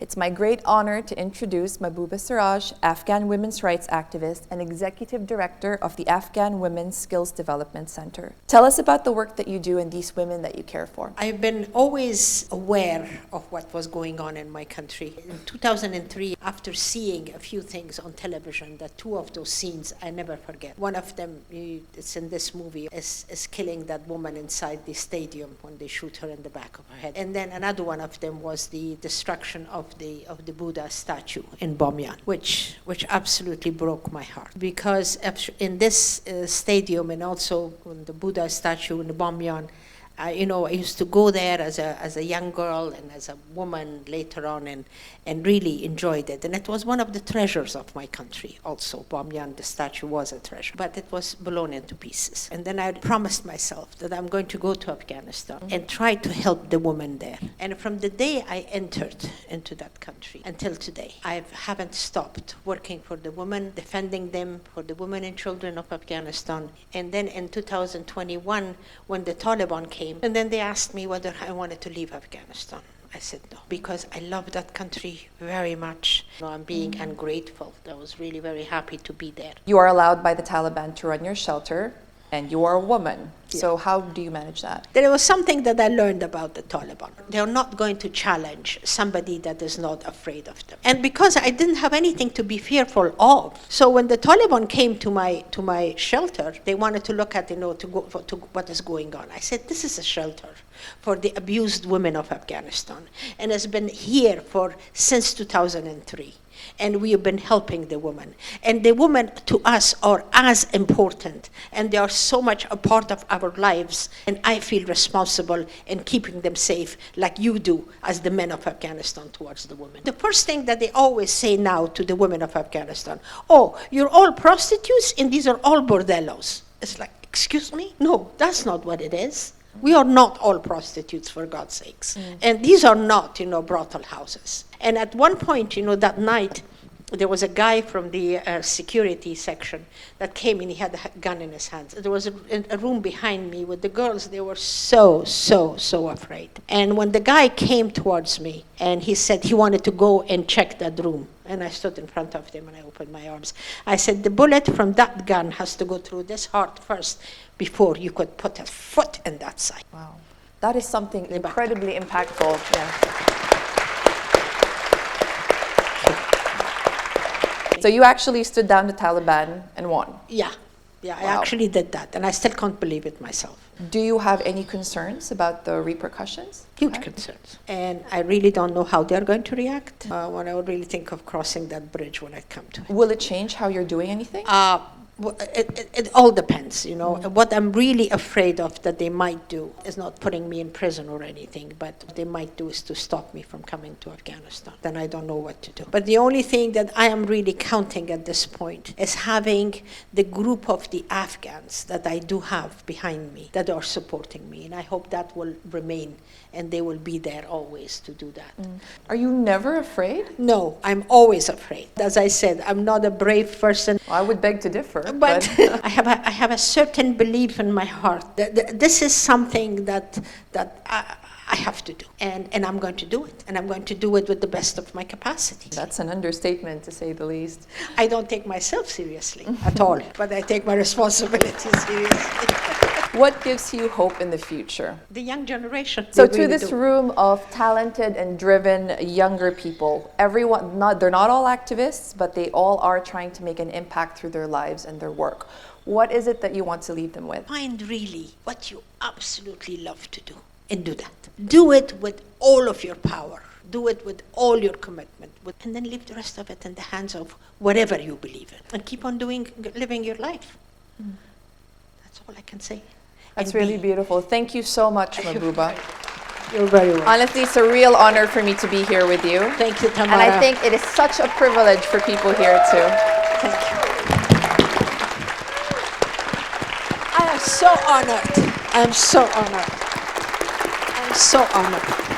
It's my great honor to introduce Mahbouba Seraj, Afghan women's rights activist and Executive Director of the Afghan Women's Skills Development Center. Tell us about the work that you do and these women that you care for. I've been always aware of what was going on in my country. In 2003, after seeing a few things on television, that two of those scenes I never forget. One of them, it's in this movie, is killing that woman inside the stadium when they shoot her in the back of her head. And then another one of them was the destruction of the Buddha statue in Bamyan, which absolutely broke my heart. Because in this stadium and also in the Buddha statue in the Bamyan, I used to go there as a young girl and as a woman later on and really enjoyed it. And it was one of the treasures of my country also. Bamyan, the statue, was a treasure. But it was blown into pieces. And then I promised myself that I'm going to go to Afghanistan and try to help the women there. And from the day I entered into that country until today, I haven't stopped working for the women, defending them, for the women and children of Afghanistan. And then in 2021, when the Taliban came, and then they asked me whether I wanted to leave Afghanistan. I said no, because I love that country very much. I'm being ungrateful. I was really very happy to be there. You are allowed by the Taliban to run your shelter, and you are a woman. Yeah. So how do you manage that? There was something that I learned about the Taliban. They're not going to challenge somebody that is not afraid of them. And because I didn't have anything to be fearful of, so when the Taliban came to my shelter, they wanted to look at, to what is going on. I said, this is a shelter for the abused women of Afghanistan, and has been here since 2003. And we have been helping the women. And the women to us are as important, and they are so much a part of our lives. And I feel responsible in keeping them safe like you do as the men of Afghanistan towards the women. The first thing that they always say now to the women of Afghanistan, oh, you're all prostitutes and these are all bordellos. It's like, excuse me? No, that's not what it is. We are not all prostitutes, for God's sakes. And these are not, brothel houses. And at one point, that night, there was a guy from the security section that came and he had a gun in his hands. There was a room behind me with the girls. They were so afraid. And when the guy came towards me and he said he wanted to go and check that room, and I stood in front of him and I opened my arms. I said, the bullet from that gun has to go through this heart first before you could put a foot in that side. Wow. That is something incredibly impactful. Yeah. So you actually stood down the Taliban and won? Yeah, wow. I actually did that, and I still can't believe it myself. Do you have any concerns about the repercussions? Huge concerns. And I really don't know how they're going to react when I would really think of crossing that bridge when I come to it. Will it change how you're doing anything? It all depends, What I'm really afraid of that they might do is not putting me in prison or anything, but what they might do is to stop me from coming to Afghanistan. Then I don't know what to do. But the only thing that I am really counting at this point is having the group of the Afghans that I do have behind me that are supporting me. And I hope that will remain and they will be there always to do that. Are you never afraid? No, I'm always afraid. As I said, I'm not a brave person. Well, I would beg to differ. But I have a certain belief in my heart that this is something that I have to do, and I'm going to do it, and I'm going to do it with the best of my capacity. That's an understatement, to say the least. I don't take myself seriously at all, but I take my responsibility seriously. What gives you hope in the future? The young generation. So to this room of talented and driven younger people, they're not all activists, but they all are trying to make an impact through their lives and their work. What is it that you want to leave them with? Find really what you absolutely love to do and do that. Do it with all of your power. Do it with all your commitment. And then leave the rest of it in the hands of whatever you believe in. And keep on living your life. That's all I can say. That's really beautiful. Thank you so much, Mahbouba. You're very welcome. Honestly, it's a real honor for me to be here with you. Thank you, Tamara. And I think it is such a privilege for people here too. Thank you. I am so honored. I'm so honored. I'm so honored.